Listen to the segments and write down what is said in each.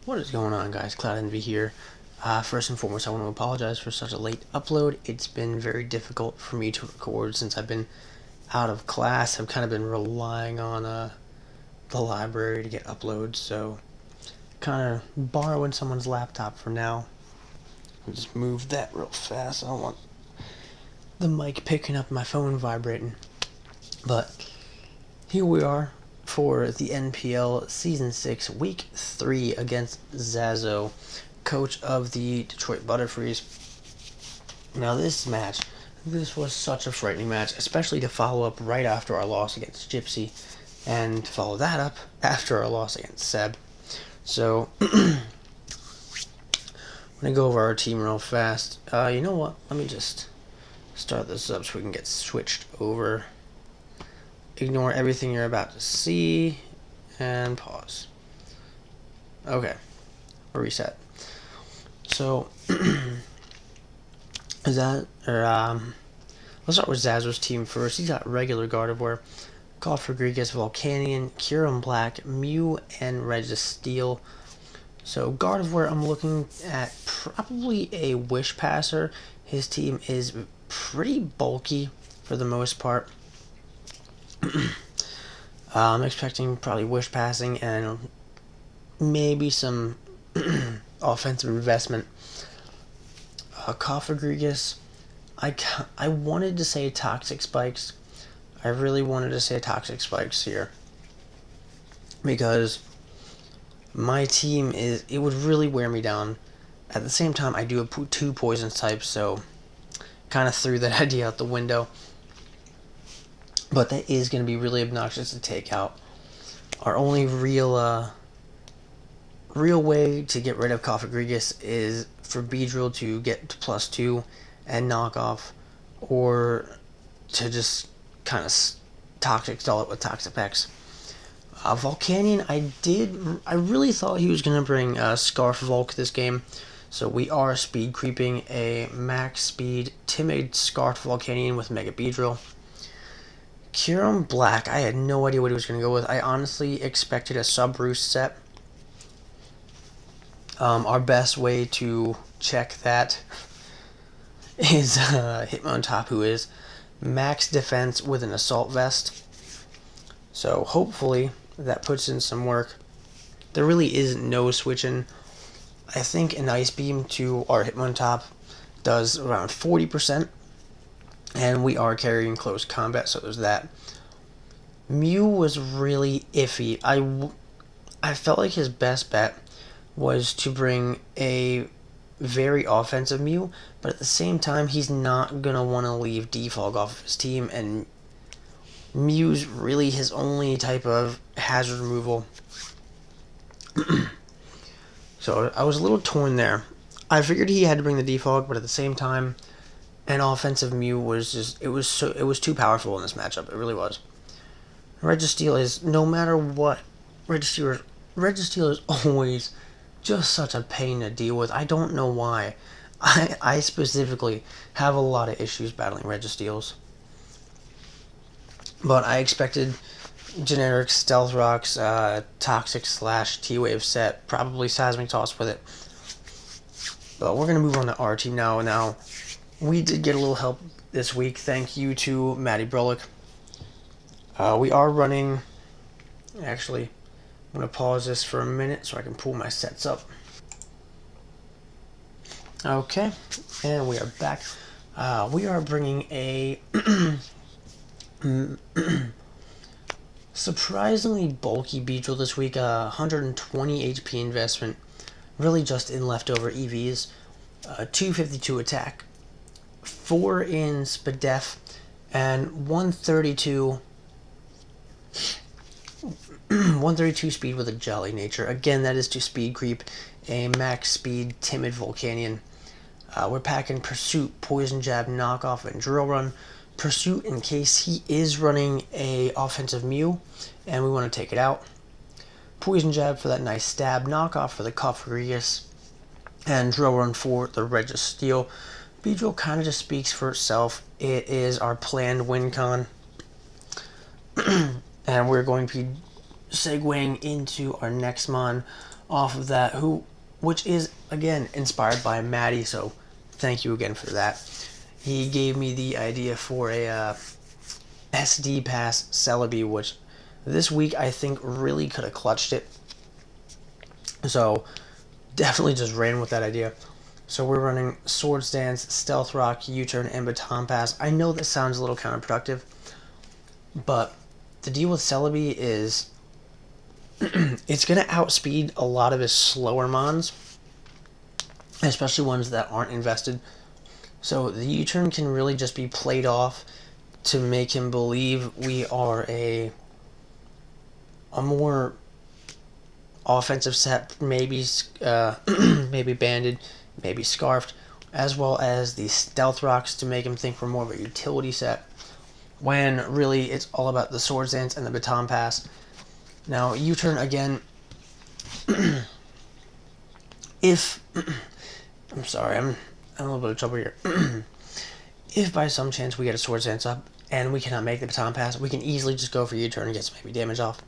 What is going on, guys? Cloud Envy here. First and foremost, I want to apologize for such a late upload. It's been very difficult for me to record since I've been out of class. I've kind of been relying on the library to get uploads, so kind of borrowing someone's laptop for now. I'll just move that real fast. I don't want the mic picking up my phone vibrating. But here we are for the NPL Season 6, Week 3 against Zazo, coach of the Detroit Butterfries. Now this was such a frightening match, especially to follow up right after our loss against Gypsy, and to follow that up after our loss against Seb. So, I'm going to go over our team real fast. You know what? Let me just start this up so we can get switched over. Ignore everything you're about to see, and pause. Okay, reset. So, let's start with Zazo's team first. He's got regular guard of wear, Rodriguez, Volcanion, Curum Black, Mew, and Registeel. So guard of wear, I'm looking at probably a Wish Passer. His team is pretty bulky for the most part. I'm expecting probably Wish Passing and maybe some offensive investment. Rodriguez, I wanted to say Toxic Spikes. I really wanted to say Toxic Spikes here, because my team it would really wear me down. At the same time, I do have 2 poison types, so kind of threw that idea out the window. But that is going to be really obnoxious to take out. Our only real way to get rid of Rodriguez is for Beedrill to get to +2 and knock off, or to just kind of toxic stall it with Toxic X. Volcanion, I really thought he was going to bring Scarf Volk this game, so we are speed creeping a max speed timid Scarf Volcanion with Mega Beedrill. Curum Black, I had no idea what he was going to go with. I honestly expected a sub-roost set. Our best way to check that is Hitmontop, who is max defense with an assault vest. So hopefully that puts in some work. There really is no switching. I think an Ice Beam to our Hitmontop does around 40%. And we are carrying close combat, so there's that. Mew was really iffy. I felt like his best bet was to bring a very offensive Mew, but at the same time, he's not going to want to leave Defog off of his team, and Mew's really his only type of hazard removal. So I was a little torn there. I figured he had to bring the Defog, but at the same time, an offensive Mew was just it was too powerful in this matchup. It really was. Registeel is, no matter what, Registeel is always just such a pain to deal with. I don't know why. I specifically have a lot of issues battling Registeels. But I expected generic Stealth Rocks, Toxic / T-Wave set, probably Seismic Toss with it. But we're going to move on to our team now. Now, we did get a little help this week. Thank you to Maddie Brolick. We are running... Actually, I'm going to pause this for a minute so I can pull my sets up. Okay, and we are back. We are bringing a surprisingly bulky Beedrill this week. 120 HP investment, really just in leftover EVs. 252 attack, 4 in Spadef, and 132 speed with a Jolly Nature. Again, that is to speed creep a max speed timid Volcanion. We're packing Pursuit, Poison Jab, Knockoff, and Drill Run. Pursuit in case he is running a offensive Mew and we want to take it out. Poison Jab for that nice stab. Knockoff for the Rodriguez. And Drill Run for the Registeel. Beedrill kind of just speaks for itself. It is our planned win con. And we're going to be segueing into our next mon, off of that, which is again inspired by Maddie. So thank you again for that. He gave me the idea for a SD pass Celebi, which this week I think really could have clutched it. So definitely just ran with that idea. So we're running Swords Dance, Stealth Rock, U-Turn, and Baton Pass. I know this sounds a little counterproductive, but the deal with Celebi is it's going to outspeed a lot of his slower mons, especially ones that aren't invested. So the U-Turn can really just be played off to make him believe we are a more offensive set, maybe maybe banded, maybe scarfed, as well as the stealth rocks to make him think we're more of a utility set, when really it's all about the Swords Dance and the Baton Pass. Now, U-Turn again, if I'm sorry, I'm in a little bit of trouble here. If by some chance we get a Swords Dance up and we cannot make the Baton Pass, we can easily just go for U-Turn and get some maybe damage off.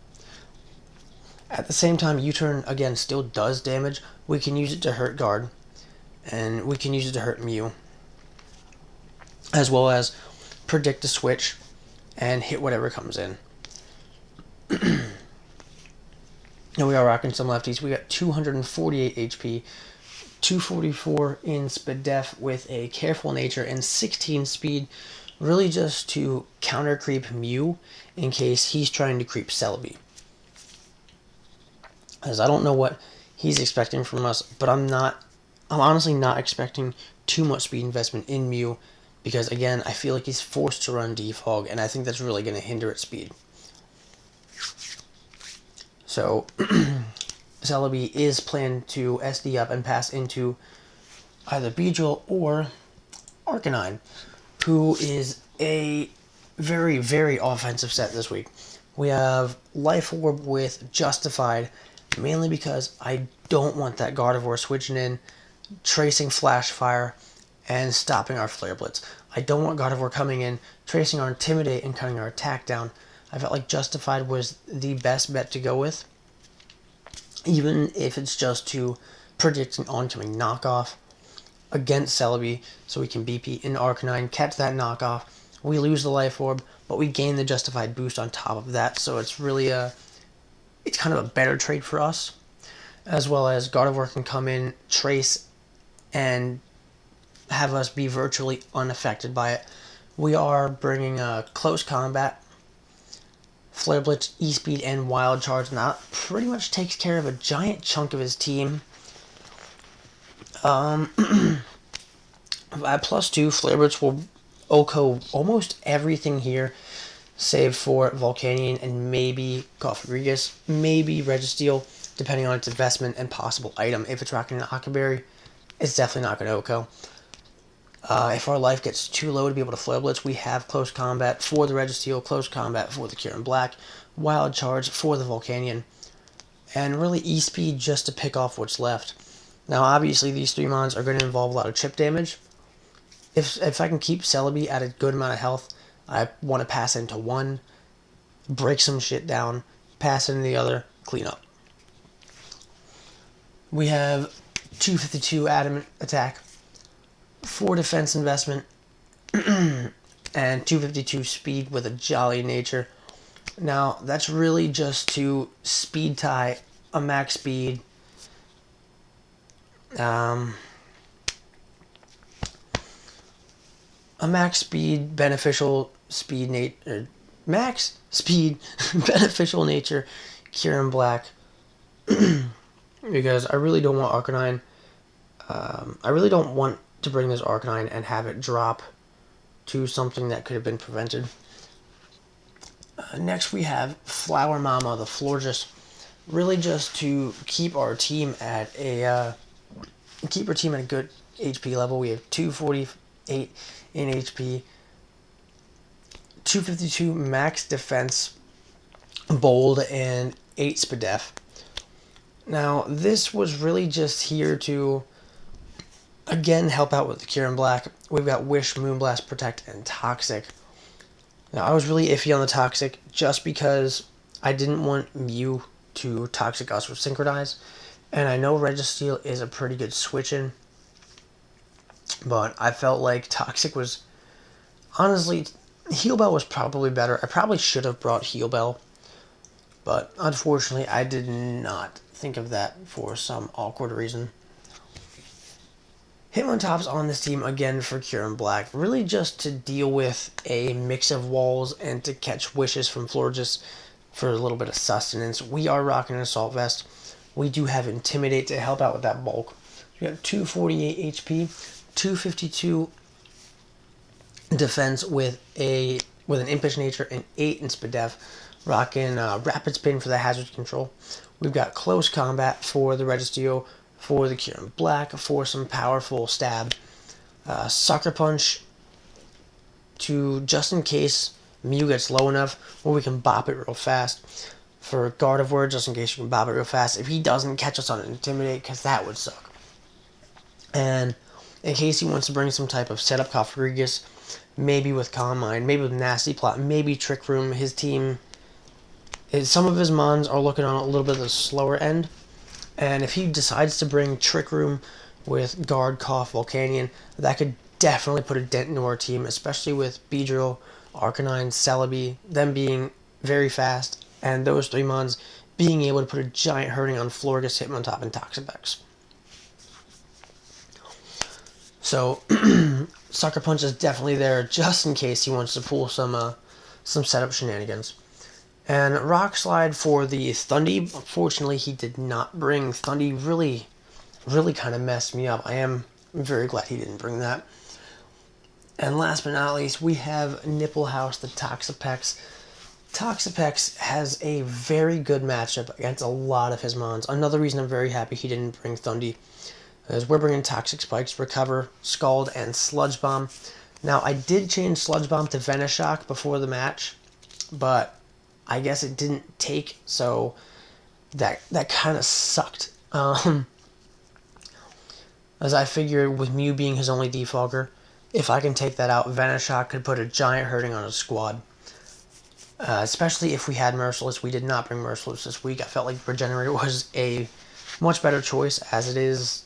At the same time, U-Turn, again, still does damage. We can use it to hurt guard, and we can use it to hurt Mew, as well as predict a switch and hit whatever comes in. Now we are rocking some lefties. We got 248 HP, 244 in Spadef with a careful nature, and 16 speed, really just to counter creep Mew in case he's trying to creep Celebi. As I don't know what he's expecting from us, but I'm honestly not expecting too much speed investment in Mew, because again, I feel like he's forced to run Defog, and I think that's really going to hinder its speed. So Celebi is planned to SD up and pass into either Beedrill or Arcanine, who is a very, very offensive set this week. We have Life Orb with Justified, mainly because I don't want that Gardevoir switching in, tracing Flash Fire, and stopping our Flare Blitz. I don't want Gardevoir coming in, tracing our Intimidate, and cutting our attack down. I felt like Justified was the best bet to go with, even if it's just to predict an oncoming knockoff against Celebi, so we can BP in Arcanine, catch that knockoff. We lose the Life Orb, but we gain the Justified boost on top of that, so it's really it's kind of a better trade for us, as well as Gardevoir can come in, trace, and have us be virtually unaffected by it. We are bringing a Close Combat, Flare Blitz, E-Speed, and Wild Charge, and that pretty much takes care of a giant chunk of his team. At +2, Flare Blitz will OHKO almost everything here, save for Volcanion and maybe Gothrigus, maybe Registeel, depending on its investment and possible item. If it's rocking an Huckleberry, it's definitely not going to OHKO. If our life gets too low to be able to Flare Blitz, we have Close Combat for the Registeel, Close Combat for the Kieran Black, Wild Charge for the Volcanion, and really E-Speed just to pick off what's left. Now, obviously, these three mons are going to involve a lot of chip damage. If I can keep Celebi at a good amount of health, I want to pass into one, break some shit down, pass into the other, clean up. We have 252 Adamant Attack, 4 Defense Investment, and 252 Speed with a Jolly Nature. Now, that's really just to speed tie a max speed. A max speed beneficial speed max speed beneficial nature Kieran Black, because I really don't want Arcanine. I really don't want to bring this Arcanine and have it drop to something that could have been prevented. Next we have Flower Mama, the Florges, really just to keep our team at a good HP level. We have 248 in HP, 252 max defense, bold, and 8 Spadef. Now, this was really just here to, again, help out with the Kieran Black. We've got Wish, Moonblast, Protect, and Toxic. Now, I was really iffy on the Toxic just because I didn't want Mew to Toxic us with Synchronize, And I know Registeel is a pretty good switch-in, but I felt like Toxic was, honestly, Heal Bell was probably better. I probably should have brought Heal Bell, but unfortunately I did not think of that for some awkward reason. Hitmontop's on this team again for Kieran Black, really just to deal with a mix of walls and to catch wishes from Florges for a little bit of sustenance. We are rocking an Assault Vest. We do have Intimidate to help out with that bulk. We have 248 HP, 252 defense with an Impish Nature, and 8 in Spadef. Rocking Rapid Spin for the hazard control. We've got Close Combat for the Registeel, for the Kieran Black, for some powerful stab. Sucker Punch to, just in case Mew gets low enough where we can bop it real fast. For Gardevoir, just in case you can bop it real fast. If he doesn't catch us on Intimidate, because that would suck. And in case he wants to bring some type of setup, Cofagrigus, maybe with Calm Mind, maybe with Nasty Plot, maybe Trick Room, his team, some of his mons are looking on a little bit of the slower end. And if he decides to bring Trick Room with Guard, Cough, Volcanion, that could definitely put a dent into our team, especially with Beedrill, Arcanine, Celebi, them being very fast, and those 3 mons being able to put a giant hurting on Florges, Hitmontop, and Toxapex. So, Sucker Punch is definitely there just in case he wants to pull some setup shenanigans. And Rock Slide for the Thundy. Unfortunately, he did not bring Thundy. Really kind of messed me up. I am very glad he didn't bring that. And last but not least, we have Nipple House, the Toxapex. Toxapex has a very good matchup against a lot of his mons. Another reason I'm very happy he didn't bring Thundy is we're bringing Toxic Spikes, Recover, Scald, and Sludge Bomb. Now, I did change Sludge Bomb to Venoshock before the match, but I guess it didn't take, so that kind of sucked. As I figured with Mew being his only defogger, if I can take that out, Venoshock could put a giant hurting on his squad. Especially if we had Merciless. We did not bring Merciless this week. I felt like Regenerator was a much better choice, as it is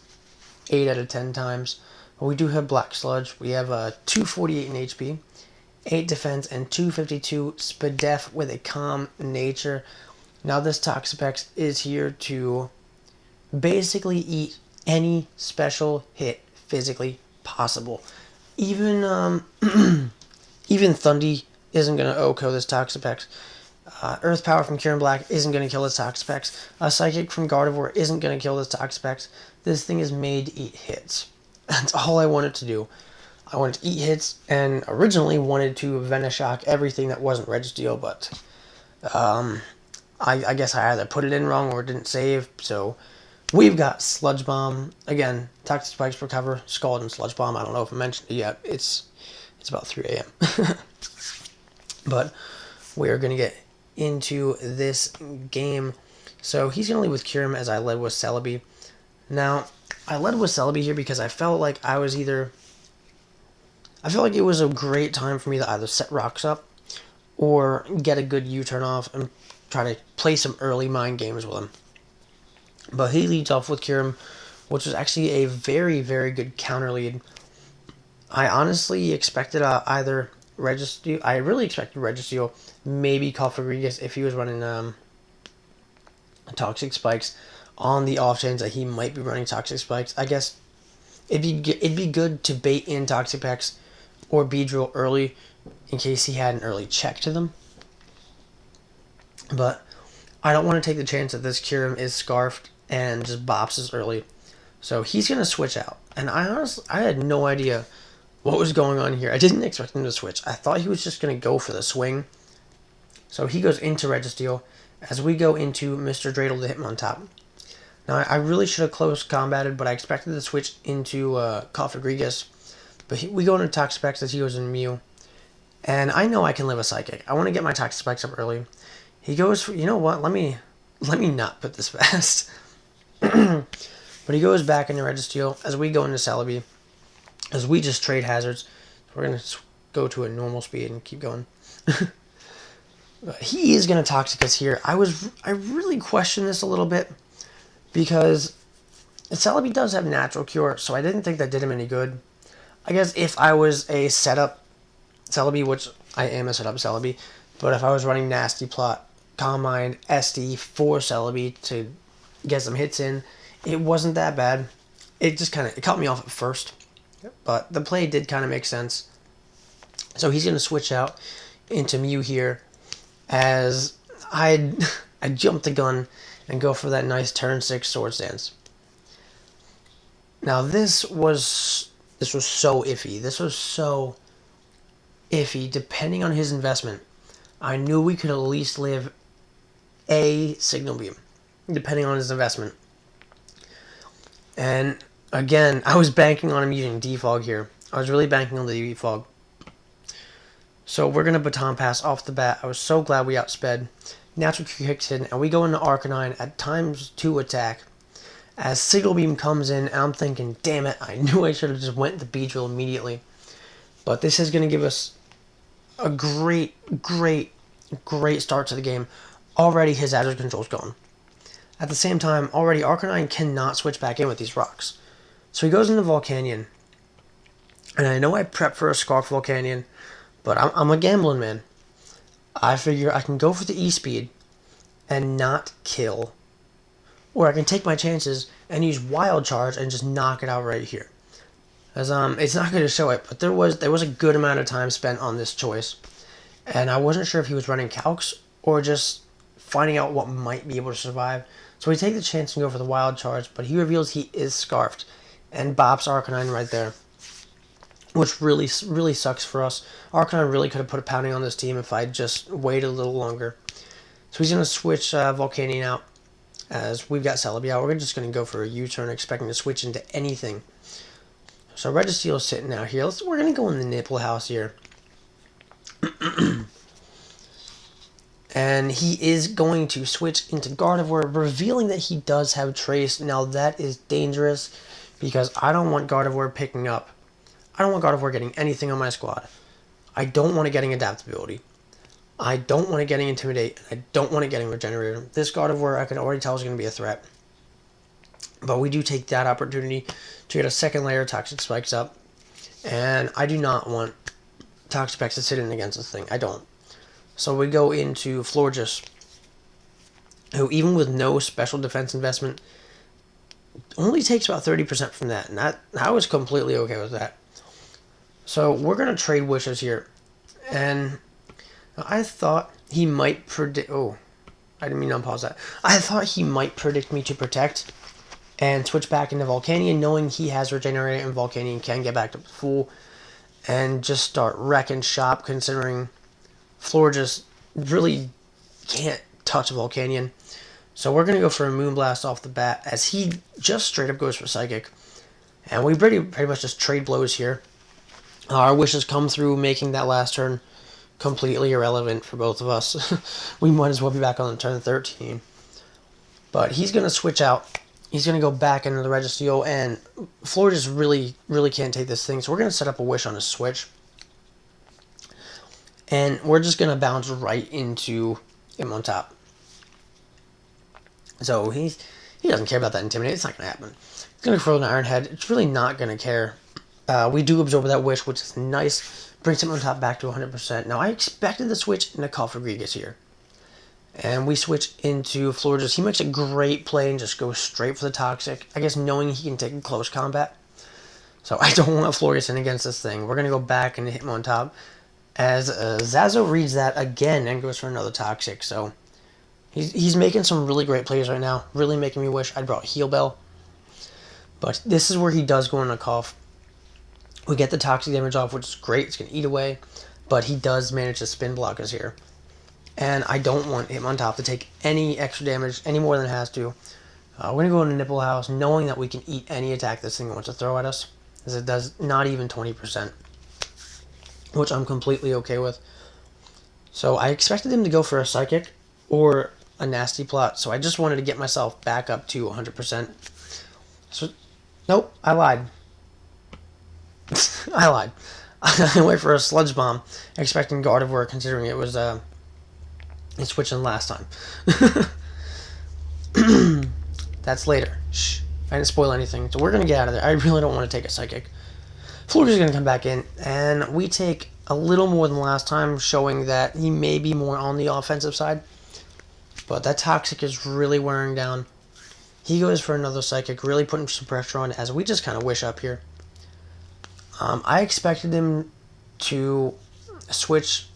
8 out of 10 times. But we do have Black Sludge. We have 248 in HP, 8 defense, and 252 Spadef with a Calm Nature. Now this Toxapex is here to basically eat any special hit physically possible. Even even Thundy isn't going to OHKO this Toxapex. Earth Power from Kieran Black isn't going to kill this Toxapex. A Psychic from Gardevoir isn't going to kill this Toxapex. This thing is made to eat hits. That's all I wanted to do. I wanted to eat hits, and originally wanted to Venoshock everything that wasn't Registeel, but I guess I either put it in wrong or it didn't save. So we've got Sludge Bomb. Again, Toxic Spikes, Recover, Scald, and Sludge Bomb. I don't know if I mentioned it yet. It's about 3 a.m. But we are going to get into this game. So he's going to lead with Kyurem as I led with Celebi. Now, I led with Celebi here because I felt like I felt like it was a great time for me to either set rocks up or get a good U-turn off and try to play some early mind games with him. But he leads off with Kyurem, which was actually a very, very good counter lead. I honestly expected either Registeel. I really expected Registeel, maybe Cofagrigus if he was running Toxic Spikes on the off chance that he might be running Toxic Spikes. I guess it'd be good to bait in Toxapex or Beedrill early in case he had an early check to them. But I don't want to take the chance that this Kyurem is scarfed and just bops us early. So he's going to switch out. And I had no idea what was going on here. I didn't expect him to switch. I thought he was just going to go for the swing. So he goes into Registeel as we go into Mr. Dreidel to Hitmontop. Now, I really should have close combated, but I expected to switch into Cofagrigus. But we go into Toxapex as he goes into Mew. And I know I can live a Psychic. I want to get my Toxapex up early. He goes for, you know what, let me not put this fast. But he goes back into Registeel as we go into Celebi. As we just trade hazards. We're going to go to a normal speed and keep going. He is going to Toxic us here. I really questioned this a little bit. because Celebi does have natural cure, so I didn't think that did him any good. I guess if I was a setup Celebi, which I am a setup Celebi, but if I was running Nasty Plot, Calm Mind, SD for Celebi to get some hits in, it wasn't that bad. It just kind of, it caught me off at first, but the play did kind of make sense. So he's going to switch out into Mew here, as I jumped the gun and go for that nice turn 6 Swords Dance. Now this was so iffy. This was so iffy. Depending on his investment, I knew we could at least live a Signal Beam, depending on his investment. And again, I was banking on him using Defog here. I was really banking on the Defog. So we're going to Baton Pass off the bat. I was so glad we outsped. Natural Cure kicks in, and we go into Arcanine at ×2 attack. As Signal Beam comes in, I'm thinking, damn it, I knew I should have just went the Beedrill immediately. But this is going to give us a great start to the game. Already his Hazard Control's gone. At the same time, already Arcanine cannot switch back in with these rocks. So he goes into Volcanion. And I know I prepped for a Scarf Volcanion, but I'm a gambling man. I figure I can go for the E-Speed and not kill. Or I can take my chances and use Wild Charge and just knock it out right here. As it's not going to show it, but there was a good amount of time spent on this choice. And I wasn't sure if he was running Calcs or just finding out what might be able to survive. So we take the chance and go for the Wild Charge, but he reveals he is Scarfed and bops Arcanine right there, which really sucks for us. Arcanine really could have put a pounding on this team if I just waited a little longer. So he's going to switch Volcanion out, as we've got Celebi out. We're just going to go for a U-turn, expecting to switch into anything. So Registeel's sitting out here. We're going to go in the Nipple House here. And he is going to switch into Gardevoir, revealing that he does have Trace. Now that is dangerous, because I don't want Gardevoir picking up. I don't want Gardevoir getting anything on my squad. I don't want it getting Adaptability. I don't want it getting Intimidate. I don't want it getting Regenerator. This Gardevoir I can already tell is going to be a threat. But we do take that opportunity to get a second layer of Toxic Spikes up. And I do not want Toxic Spikes to sit in against this thing. I don't. So we go into Florges, who even with no special defense investment, only takes about 30% from that. And I was completely okay with that. So we're going to trade Wishes here. And I thought he might predict... Oh, I didn't mean to unpause that. I thought he might predict me to Protect and switch back into Volcanion, knowing he has Regenerate and Volcanion can get back to full, and just start wrecking shop, considering Florges really can't touch Volcanion. So we're going to go for a Moonblast off the bat, as he just straight up goes for Psychic. And we pretty much just trade blows here. Our Wishes come through, making that last turn completely irrelevant for both of us. We might as well be back on turn 13. But he's going to switch out. He's going to go back into the Registeel, and Florges really can't take this thing. So we're going to set up a Wish on his switch. And we're just going to bounce right into him on top. So he doesn't care about that Intimidate. It's not going to happen. He's going to throw an Iron Head. It's really not going to care. We do absorb that Wish, which is nice. Brings him on top back to 100%. Now, I expected the switch into Call for Gigas here. And we switch into Florges. He makes a great play and just goes straight for the Toxic. I guess knowing he can take close combat. So I don't want Florges in against this thing. We're going to go back and hit him on top. As Zazo reads that again and goes for another Toxic. So he's making some really great plays right now. Really making me wish I'd brought Heal Bell. But this is where he does go on a cough. We get the Toxic damage off, which is great. It's going to eat away. But he does manage to spin block us here. And I don't want him on top to take any extra damage, any more than it has to. We're going to go into Nipple House, knowing that we can eat any attack this thing wants to throw at us. As it does not even 20%. Which I'm completely okay with. So I expected him to go for a Psychic or a Nasty Plot. So I just wanted to get myself back up to 100%. So, nope, I lied. I lied. I went for a Sludge Bomb, expecting Gardevoir, considering it was it's switching last time. That's later. Shh. I didn't spoil anything. So we're going to get out of there. I really don't want to take a psychic. Florida's going to come back in, and we take a little more than last time, showing that he may be more on the offensive side. But that Toxic is really wearing down. He goes for another Psychic, really putting some pressure on as we just kind of wish up here. I expected him to switch,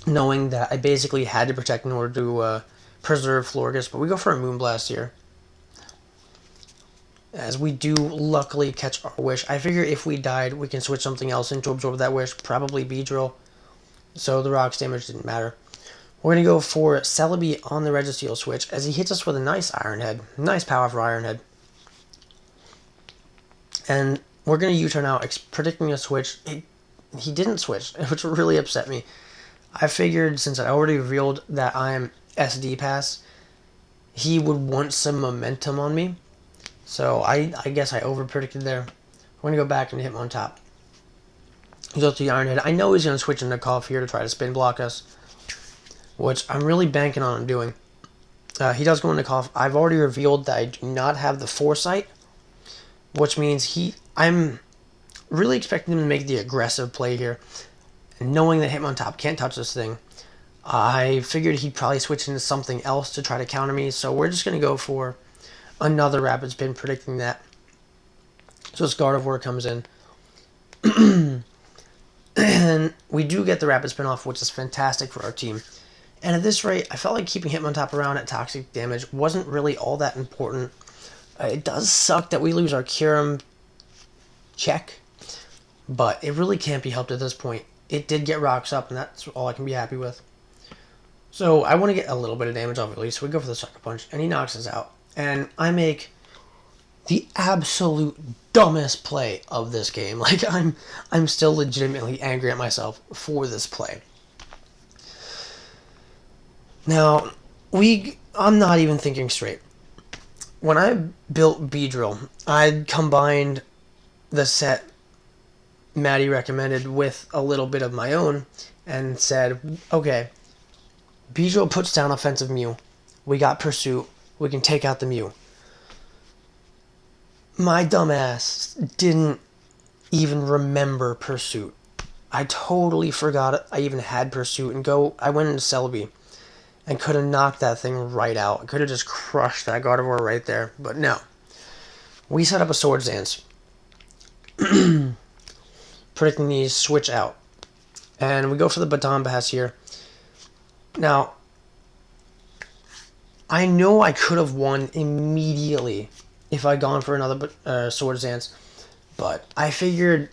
knowing that I basically had to protect in order to preserve Florgus, but we go for a Moonblast here. As we do luckily catch our wish. I figure if we died, we can switch something else in to absorb that wish, probably Beedrill. So the rocks damage didn't matter. We're going to go for Celebi on the Registeel switch as he hits us with a nice Iron Head. Nice power for Iron Head. And we're going to U-turn out, predicting a switch. He didn't switch, which really upset me. I figured since I already revealed that I'm SD Pass, he would want some momentum on me. So I guess I over-predicted there. We're going to go back and hit him on top. He goes to the Iron Head. I know he's going to switch into Cough here to try to spin block us, which I'm really banking on him doing. He does go into Cough. I've already revealed that I do not have the Foresight, which means I'm really expecting him to make the aggressive play here. And knowing that him on top can't touch this thing, I figured he'd probably switch into something else to try to counter me. So we're just going to go for another Rapid Spin, predicting that. So this Gardevoir comes in. And we do get the Rapid Spin off, which is fantastic for our team. And at this rate, I felt like keeping Hitmontop around at Toxic damage wasn't really all that important. It does suck that we lose our Kyurem check, but it really can't be helped at this point. It did get rocks up, and that's all I can be happy with. So I want to get a little bit of damage off at least, so we go for the Sucker Punch, and he knocks us out. And I make the absolute dumbest play of this game. Like, I'm still legitimately angry at myself for this play. Now, I'm not even thinking straight. When I built Beedrill, I combined the set Maddie recommended with a little bit of my own and said, okay, Beedrill puts down offensive Mew. We got Pursuit. We can take out the Mew. My dumbass didn't even remember Pursuit. I totally forgot I even had Pursuit I went into Celebi and could have knocked that thing right out. I could have just crushed that Gardevoir right there, but no. We set up a Swords Dance, predicting these switch out. And we go for the Baton Pass here. Now, I know I could have won immediately if I'd gone for another Swords Dance, but I figured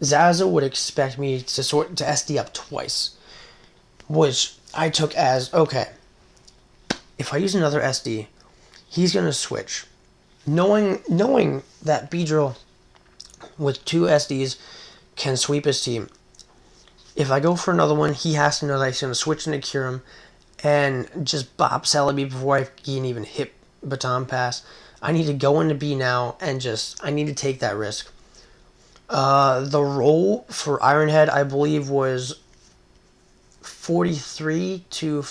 Zaza would expect me to SD up twice, which I took as, okay, if I use another SD, he's going to switch. Knowing that Beedrill with 2 SDs can sweep his team, if I go for another one, he has to know that he's going to switch into Kyurem and just bop Celebi before I can even hit Baton Pass. I need to go into B now and I need to take that risk. The roll for Iron Head, I believe, was 43 to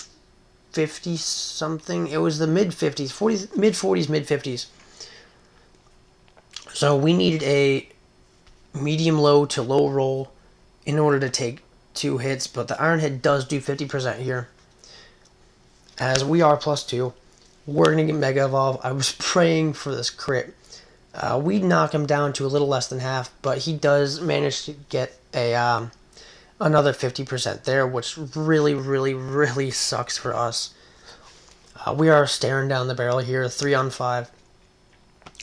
50 something. It was the mid-50s, mid-40s, mid-50s. So we needed a medium-low to low roll in order to take 2 hits, but the Iron Head does do 50% here. As we are +2, we're going to get Mega Evolve. I was praying for this crit. We knock him down to a little less than half, but he does manage to get another 50% there, which really, really, really sucks for us. We are staring down the barrel here, 3-on-5.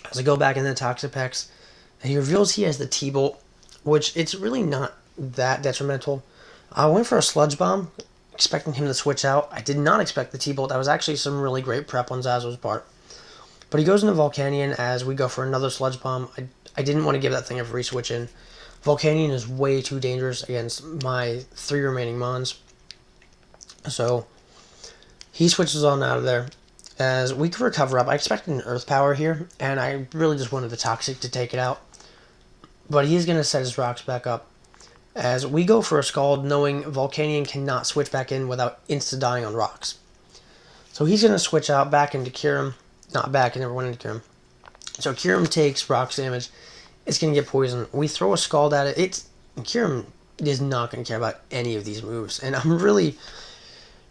As I go back into the Toxapex, he reveals he has the T-Bolt, which it's really not that detrimental. I went for a Sludge Bomb, expecting him to switch out. I did not expect the T-Bolt. That was actually some really great prep on Zazo's part. But he goes into Volcanion as we go for another Sludge Bomb. I didn't want to give that thing a free switch in. Volcanion is way too dangerous against my 3 remaining Mons. So he switches on out of there. As we can recover up, I expected an Earth Power here, and I really just wanted the Toxic to take it out. But he's going to set his rocks back up. As we go for a Scald, knowing Volcanion cannot switch back in without insta-dying on rocks. So he's going to switch out back into Kyurem. Not back, it never went into Kirim. So Kirim takes rocks damage. It's going to get poisoned. We throw a Scald at it. Kirim is not going to care about any of these moves. And I'm really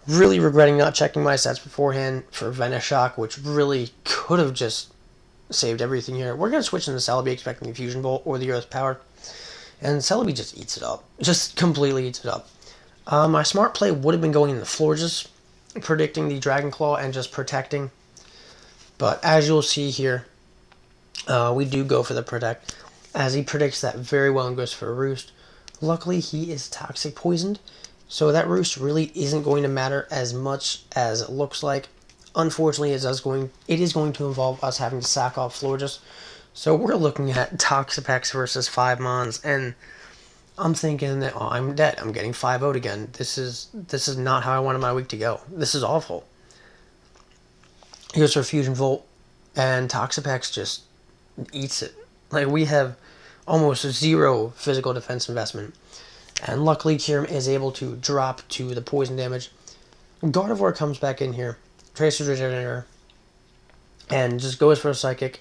regretting not checking my sets beforehand for Venoshock, which really could have just saved everything here. We're going to switch into Celebi, expecting the Fusion Bolt or the Earth Power. And Celebi just eats it up. Just completely eats it up. My smart play would have been going in the Florges, predicting the Dragon Claw and just protecting. But as you'll see here, we do go for the Protect, as he predicts that very well and goes for a Roost. Luckily, he is Toxic Poisoned, so that Roost really isn't going to matter as much as it looks like. Unfortunately, it is going to involve us having to sack off Florges. So we're looking at Toxapex versus 5 Mons, and I'm thinking that, oh, I'm dead. I'm getting 5-0'd again. This is not how I wanted my week to go. This is awful. Here's our Fusion Volt, and Toxapex just eats it. Like, we have almost zero physical defense investment. And luckily, Kirim is able to drop to the poison damage. Gardevoir comes back in here, Tracer's Regenerator, and just goes for a Psychic.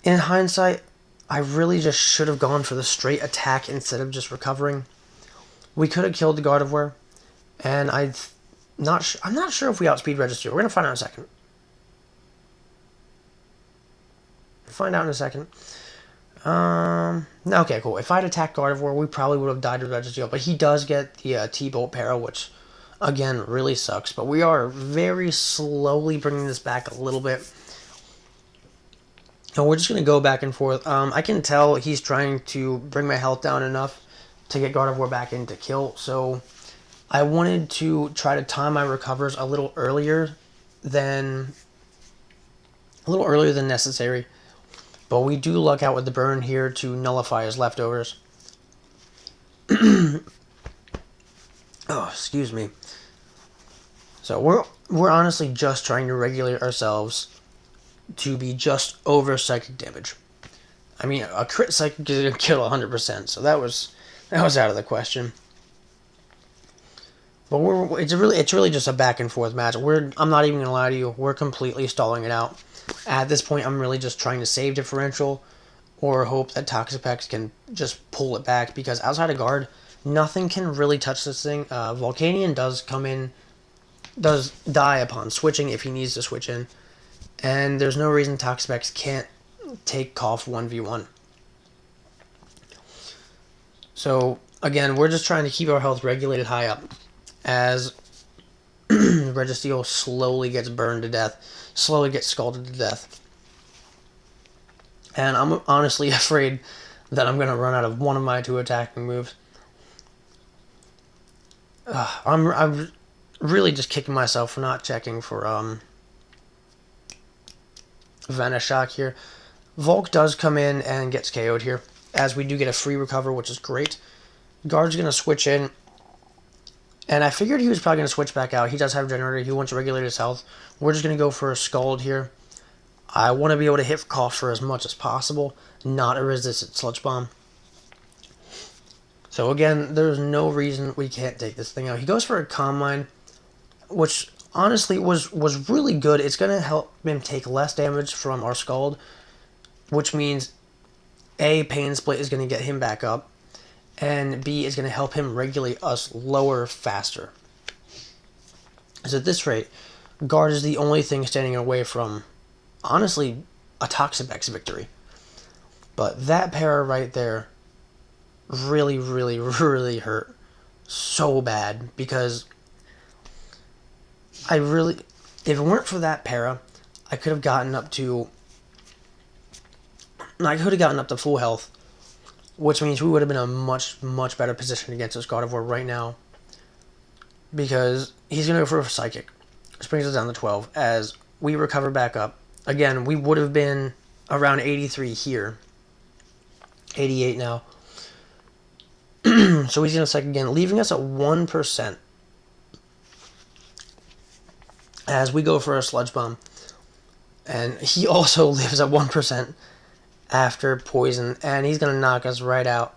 In hindsight, I really just should have gone for the straight attack instead of just recovering. We could have killed the Gardevoir, and I'm not sure if we outspeed Registry. We're going to find out in a second. Okay, cool. If I'd attacked Gardevoir, we probably would have died to Registeel, but he does get the T-Bolt Para, which, again, really sucks. But we are very slowly bringing this back a little bit. And we're just going to go back and forth. I can tell he's trying to bring my health down enough to get Gardevoir back into kill, so I wanted to try to time my recovers a little earlier than necessary. But we do luck out with the burn here to nullify his leftovers. Oh, excuse me. So we're honestly just trying to regulate ourselves to be just over psychic damage. I mean, a crit psychic is going to kill 100%, so that was out of the question. But it's really just a back and forth match. I'm not even going to lie to you, we're completely stalling it out. At this point, I'm really just trying to save differential or hope that Toxapex can just pull it back, because outside of guard, nothing can really touch this thing. Volcanion does die upon switching if he needs to switch in, and there's no reason Toxapex can't take Cough 1v1. So, again, we're just trying to keep our health regulated high up, as Registeel slowly gets burned to death, slowly gets scalded to death. And I'm honestly afraid that I'm going to run out of one of my 2 attacking moves. I'm really just kicking myself for not checking for Venoshock here. Volk does come in and gets KO'd here, as we do get a free recover, which is great. Guard's going to switch in, and I figured he was probably going to switch back out. He does have a generator. He wants to regulate his health. We're just going to go for a Scald here. I want to be able to hit Cough for as much as possible, not a resisted Sludge Bomb. So again, there's no reason we can't take this thing out. He goes for a Calm Mind, which honestly was really good. It's going to help him take less damage from our Scald, which means A, Pain Split is going to get him back up, and B, is going to help him regulate us lower faster. So at this rate, Guard is the only thing standing away from, honestly, a Toxapex victory. But that para right there really, really, really hurt so bad, because if it weren't for that para, I could have gotten up to full health, which means we would have been in a much, much better position against this Gardevoir right now, because he's going to go for a Psychic, which brings us down to 12, as we recover back up. Again, we would have been around 83 here, 88 now. So he's going to Psychic again, leaving us at 1%, as we go for a Sludge Bomb, and he also lives at 1% after Poison, and he's going to knock us right out.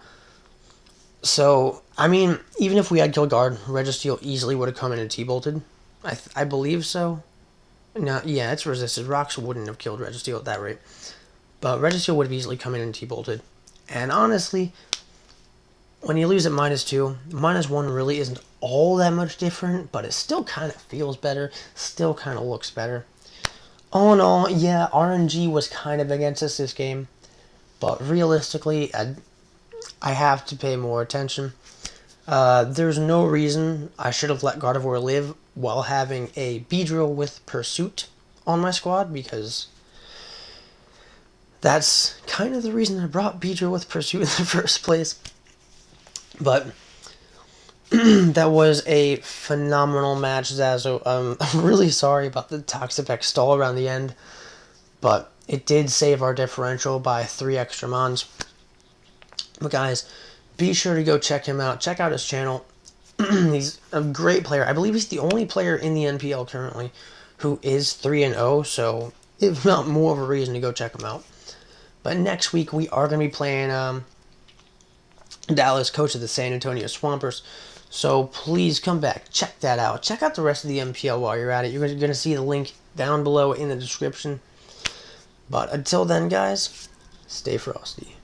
So, I mean, even if we had killed Guard, Registeel easily would have come in and T-bolted. I believe so. Now, yeah, it's resisted. Rocks wouldn't have killed Registeel at that rate. But Registeel would have easily come in and T-bolted. And honestly, when you lose at -2, -1 really isn't all that much different, but it still kind of feels better, still kind of looks better. All in all, yeah, RNG was kind of against us this game, but realistically, I have to pay more attention. There's no reason I should have let God of War live while having a Beedrill with Pursuit on my squad, because that's kind of the reason I brought Beedrill with Pursuit in the first place. But that was a phenomenal match, Zazo. I'm really sorry about the Toxapex stall around the end, but it did save our differential by 3 extra mons. But guys, be sure to go check him out. Check out his channel. He's a great player. I believe he's the only player in the NPL currently who is 3-0, so if not more of a reason to go check him out. But next week we are going to be playing Dallas, coach of the San Antonio Swamperts. So please come back, check that out. Check out the rest of the NPL while you're at it. You're going to see the link down below in the description. But until then, guys, stay frosty.